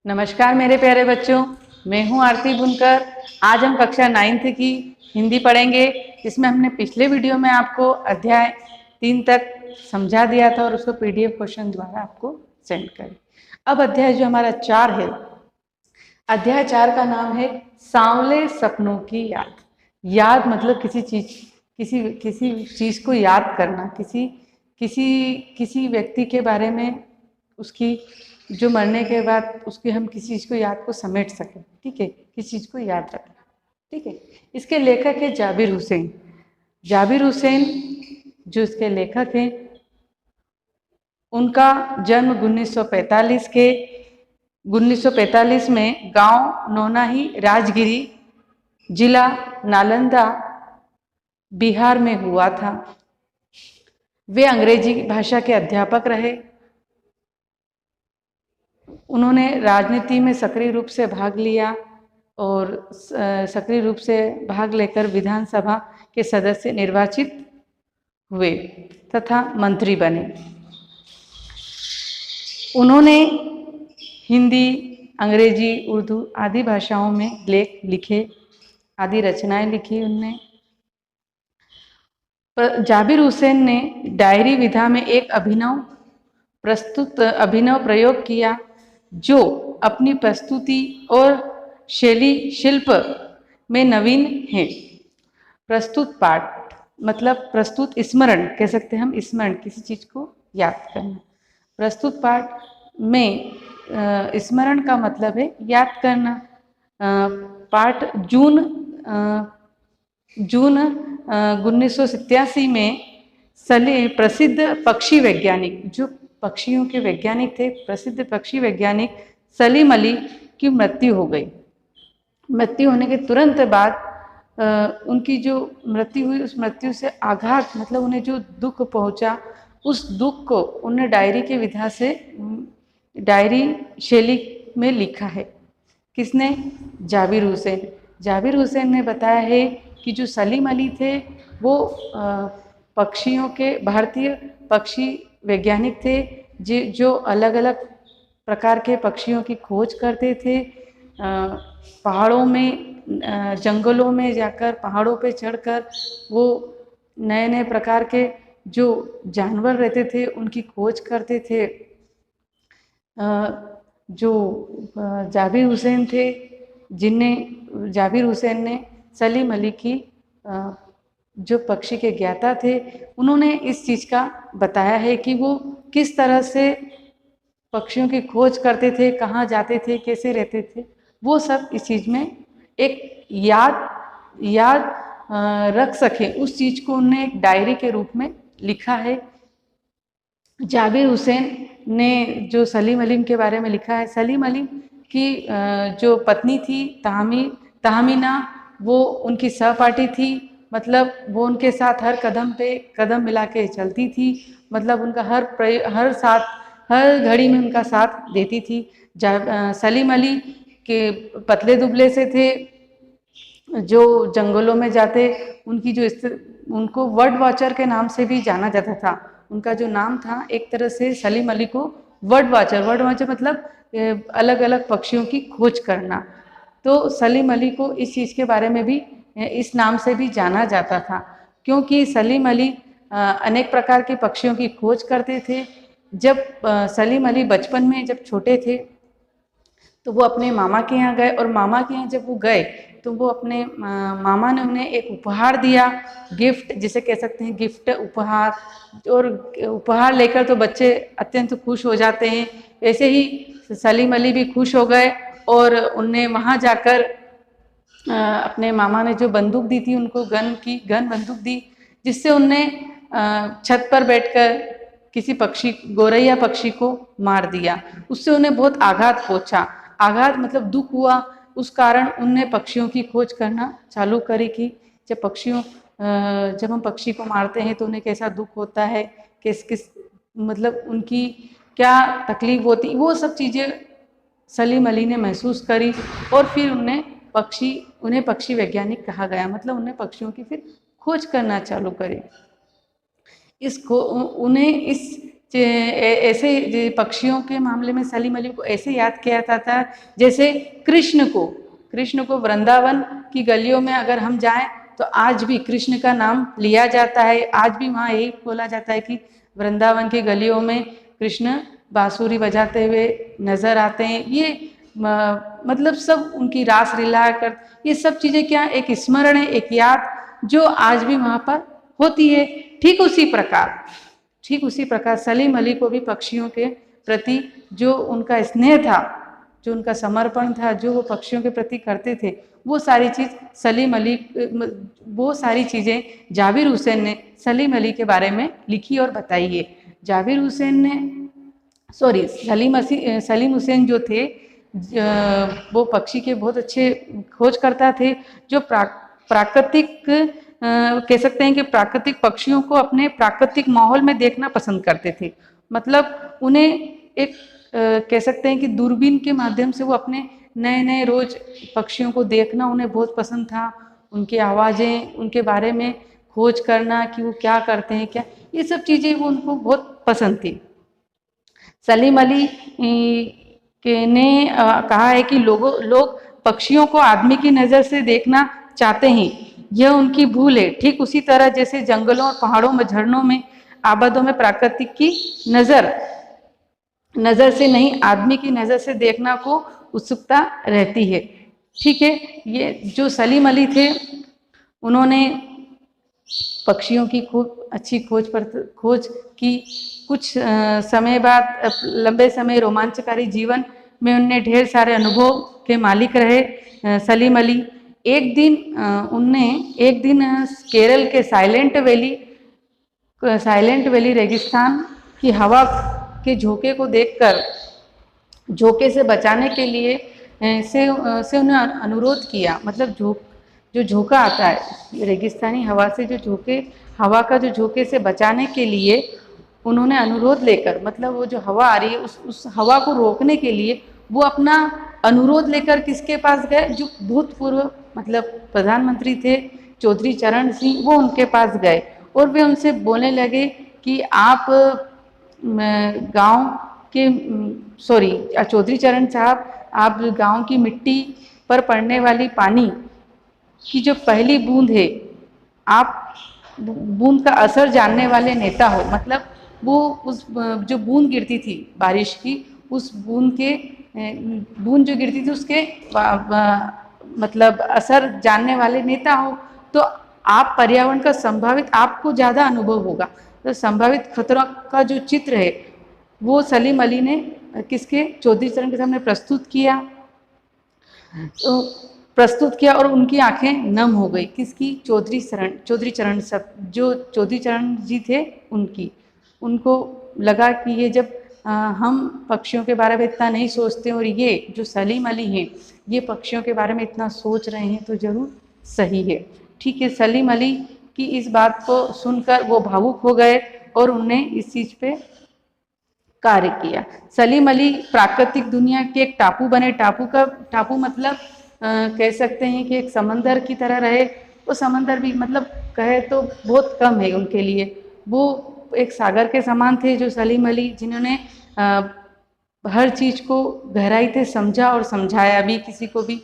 नमस्कार मेरे प्यारे बच्चों, मैं हूं आरती बुनकर। आज हम कक्षा 9th की हिंदी पढ़ेंगे। इसमें हमने पिछले वीडियो में आपको अध्याय 3 तक समझा दिया था और उसको पीडीएफ क्वेश्चन द्वारा आपको सेंड करें। अब अध्याय जो हमारा 4 है, अध्याय 4 का नाम है सांवले सपनों की याद। याद मतलब किसी चीज को याद करना, किसी व्यक्ति के बारे में, उसकी जो मरने के बाद उसकी हम किसी चीज को याद को समेट सकें। ठीक है, किसी चीज को याद रखें। ठीक है, इसके लेखक है जाबिर हुसैन। जाबिर हुसैन जो इसके लेखक हैं, उनका जन्म 1945 में गांव नौनाही राजगिरी, जिला नालंदा, बिहार में हुआ था। वे अंग्रेजी भाषा के अध्यापक रहे। उन्होंने राजनीति में सक्रिय रूप से भाग लिया और सक्रिय रूप से भाग लेकर विधानसभा के सदस्य निर्वाचित हुए तथा मंत्री बने। उन्होंने हिंदी, अंग्रेजी, उर्दू आदि भाषाओं में लेख लिखे, आदि रचनाएं लिखी उनने। जाबिर हुसैन ने डायरी विधा में एक अभिनव प्रयोग किया, जो अपनी प्रस्तुति और शैली शिल्प में नवीन है। प्रस्तुत पाठ मतलब प्रस्तुत स्मरण कह सकते हैं हम, स्मरण किसी चीज को याद करना। प्रस्तुत पाठ में स्मरण का मतलब है याद करना। पाठ जून 1987 में प्रसिद्ध पक्षी वैज्ञानिक, जो पक्षियों के वैज्ञानिक थे, प्रसिद्ध पक्षी वैज्ञानिक सलीम अली की मृत्यु हो गई। मृत्यु होने के तुरंत बाद उनकी जो मृत्यु हुई, उस मृत्यु से आघात मतलब उन्हें जो दुख पहुंचा, उस दुख को उन्हें डायरी के विधा से, डायरी शैली में लिखा है। किसने? जाबिर हुसैन। जाबिर हुसैन ने बताया है कि जो सलीम अली थे वो पक्षियों के, भारतीय पक्षी वैज्ञानिक थे, जो अलग अलग प्रकार के पक्षियों की खोज करते थे। पहाड़ों में, जंगलों में जाकर, पहाड़ों पे चढ़कर वो नए नए प्रकार के जो जानवर रहते थे उनकी खोज करते थे। जो जाबिर हुसैन थे, जाबिर हुसैन ने सलीम अली की, जो पक्षी के ज्ञाता थे, उन्होंने इस चीज़ का बताया है कि वो किस तरह से पक्षियों की खोज करते थे, कहाँ जाते थे, कैसे रहते थे। वो सब इस चीज़ में एक याद रख सके, उस चीज़ को उन्होंने एक डायरी के रूप में लिखा है। जाबिर हुसैन ने जो सलीम अली के बारे में लिखा है, सलीम अली की जो पत्नी थी तहमीना, वो उनकी सहपाठी थी। मतलब वो उनके साथ हर कदम पे कदम मिला के चलती थी। मतलब उनका हर घड़ी में उनका साथ देती थी। सलीम अली के पतले दुबले से थे, जो जंगलों में जाते, उनको वर्ड वॉचर के नाम से भी जाना जाता था। उनका जो नाम था, एक तरह से सलीम अली को वर्ड वॉचर मतलब अलग अलग पक्षियों की खोज करना। तो सलीम अली को इस चीज़ के बारे में भी, इस नाम से भी जाना जाता था, क्योंकि सलीम अली अनेक प्रकार के पक्षियों की खोज करते थे। जब सलीम अली बचपन में जब छोटे थे तो वो अपने मामा के यहाँ गए, और मामा के यहाँ जब वो गए तो वो अपने मामा ने उन्हें एक उपहार दिया, गिफ्ट जिसे कह सकते हैं, गिफ्ट, उपहार। और उपहार लेकर तो बच्चे अत्यंत खुश हो जाते हैं। ऐसे ही सलीम अली भी खुश हो गए और उन्हें वहाँ जाकर अपने मामा ने जो बंदूक दी थी उनको, गन बंदूक दी, जिससे उनने छत पर बैठकर किसी गौरैया पक्षी को मार दिया। उससे उन्हें बहुत आघात पहुंचा। आघात मतलब दुख हुआ। उस कारण उनने पक्षियों की खोज करना चालू करी कि जब हम पक्षी को मारते हैं तो उन्हें कैसा दुख होता है, किस मतलब उनकी क्या तकलीफ होती, वो सब चीज़ें सलीम अली ने महसूस करी। और फिर उन्हें पक्षी वैज्ञानिक कहा गया, मतलब उन्हें पक्षियों की फिर खोज करना चालू करे। उन्हें इस ऐसे पक्षियों के मामले में सलीम अली को ऐसे याद किया जाता था जैसे कृष्ण को वृंदावन की गलियों में अगर हम जाएं तो आज भी कृष्ण का नाम लिया जाता है। आज भी वहाँ यही बोला जाता है कि वृंदावन की गलियों में कृष्ण बांसुरी बजाते हुए नजर आते हैं। ये मतलब सब उनकी रास लीला कर, ये सब चीजें क्या एक स्मरण है, एक याद जो आज भी वहाँ पर होती है। ठीक उसी प्रकार सलीम अली को भी पक्षियों के प्रति जो उनका स्नेह था, जो उनका समर्पण था, जो वो पक्षियों के प्रति करते थे, वो सारी चीज़ें जाबिर हुसैन ने सलीम अली के बारे में लिखी और बताई है। जाबिर हुसैन ने सलीम हुसैन जो थे वो पक्षी के बहुत अच्छे खोजकर्ता थे, जो प्राकृतिक कह सकते हैं कि प्राकृतिक पक्षियों को अपने प्राकृतिक माहौल में देखना पसंद करते थे। मतलब उन्हें एक कह सकते हैं कि दूरबीन के माध्यम से वो अपने नए नए रोज पक्षियों को देखना उन्हें बहुत पसंद था। उनकी आवाज़ें, उनके बारे में खोज करना कि वो क्या करते हैं, क्या, ये सब चीज़ें वो उनको बहुत पसंद थी। सलीम अली ने कहा है कि लोग पक्षियों को आदमी की नज़र से देखना चाहते हैं, यह उनकी भूल है। ठीक उसी तरह जैसे जंगलों और पहाड़ों में, झरनों में, आबादों में प्राकृतिक की नज़र से नहीं, आदमी की नज़र से देखना को उत्सुकता रहती है। ठीक है, ये जो सलीम अली थे उन्होंने पक्षियों की खूब अच्छी खोज की। कुछ समय बाद, लंबे समय रोमांचकारी जीवन में उनने ढेर सारे अनुभव के मालिक रहे सलीम अली। एक दिन केरल के साइलेंट वैली रेगिस्तान की हवा के झोंके को देखकर झोंके से बचाने के लिए से उन्हें अनुरोध किया। मतलब जो झोंका आता है रेगिस्तानी हवा से, हवा का जो झोंके से बचाने के लिए उन्होंने अनुरोध लेकर, मतलब वो जो हवा आ रही है उस हवा को रोकने के लिए वो अपना अनुरोध लेकर किसके पास गए, जो भूतपूर्व मतलब प्रधानमंत्री थे चौधरी चरण सिंह, वो उनके पास गए और वे उनसे बोलने लगे कि आप चौधरी चरण साहब, आप गांव की मिट्टी पर पड़ने वाली पानी की जो पहली बूंद है, आप बूंद का असर जानने वाले नेता हो। मतलब वो उस जो बूंद गिरती थी बारिश की, उस बूंद जो गिरती थी उसके मतलब असर जानने वाले नेता हो, तो आप पर्यावरण का संभावित, आपको ज़्यादा अनुभव होगा। तो संभावित खतरों का जो चित्र है वो सलीम अली ने किसके, चौधरी चरण के सामने प्रस्तुत किया और उनकी आंखें नम हो गई। किसकी, चौधरी चरण सब जो चौधरी चरण जी थे उनको लगा कि ये जब हम पक्षियों के बारे में इतना नहीं सोचते और ये जो सलीम अली हैं ये पक्षियों के बारे में इतना सोच रहे हैं तो जरूर सही है। ठीक है, सलीम अली की इस बात को सुनकर वो भावुक हो गए और उन्होंने इस चीज़ पे कार्य किया। सलीम अली प्राकृतिक दुनिया के एक टापू बने। टापू मतलब कह सकते हैं कि एक समंदर की तरह रहे। वो समंदर भी मतलब कहे तो बहुत कम है उनके लिए, वो एक सागर के समान थे जो सलीम अली, जिन्होंने हर चीज़ को गहराई से समझा और समझाया भी किसी को भी।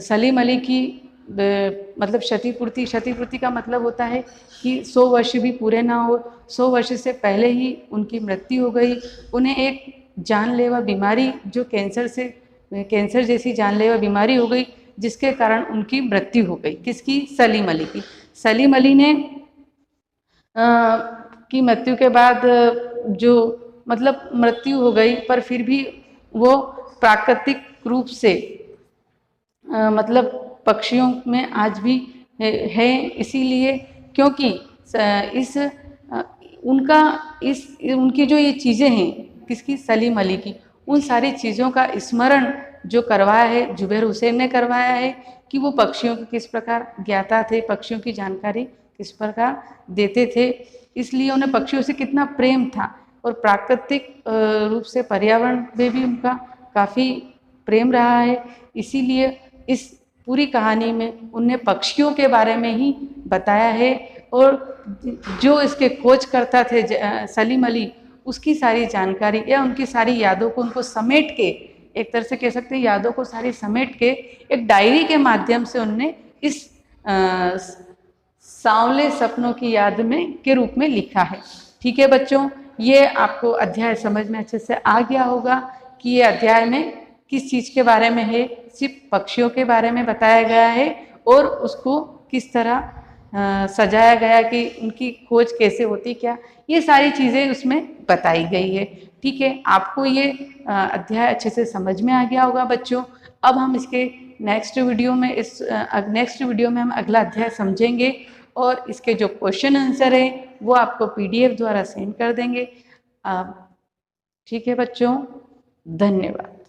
सलीम अली की मतलब क्षतिपूर्ति का मतलब होता है कि 100 वर्ष भी पूरे ना हो, 100 वर्ष से पहले ही उनकी मृत्यु हो गई। उन्हें एक जानलेवा बीमारी जो कैंसर जैसी जानलेवा बीमारी हो गई, जिसके कारण उनकी मृत्यु हो गई। किसकी, सलीम अली की। सलीम अली ने की मृत्यु के बाद जो मतलब मृत्यु हो गई, पर फिर भी वो प्राकृतिक रूप से मतलब पक्षियों में आज भी है, इसीलिए क्योंकि उनकी जो ये चीज़ें हैं, किसकी, सलीम अली की, उन सारी चीज़ों का स्मरण जो करवाया है जुबैर हुसैन ने करवाया है कि वो पक्षियों के किस प्रकार ज्ञाता थे, पक्षियों की जानकारी किस प्रकार देते थे। इसलिए उन्हें पक्षियों से कितना प्रेम था और प्राकृतिक रूप से पर्यावरण में भी उनका काफ़ी प्रेम रहा है। इसीलिए इस पूरी कहानी में उनने पक्षियों के बारे में ही बताया है और जो इसके खोजकर्ता थे सलीम अली, उसकी सारी जानकारी या उनकी सारी यादों को उनको समेट के, एक तरह से कह सकते हैं यादों को सारी समेट के एक डायरी के माध्यम से उनने इस सांवले सपनों की याद में के रूप में लिखा है। ठीक है बच्चों, ये आपको अध्याय समझ में अच्छे से आ गया होगा कि ये अध्याय में किस चीज़ के बारे में है। सिर्फ पक्षियों के बारे में बताया गया है और उसको किस तरह सजाया गया कि उनकी खोज कैसे होती, क्या ये सारी चीज़ें उसमें बताई गई है। ठीक है, आपको ये अध्याय अच्छे से समझ में आ गया होगा बच्चों। अब हम इसके नेक्स्ट वीडियो में हम अगला अध्याय समझेंगे और इसके जो क्वेश्चन आंसर है वो आपको PDF द्वारा सेंड कर देंगे। ठीक है बच्चों, धन्यवाद।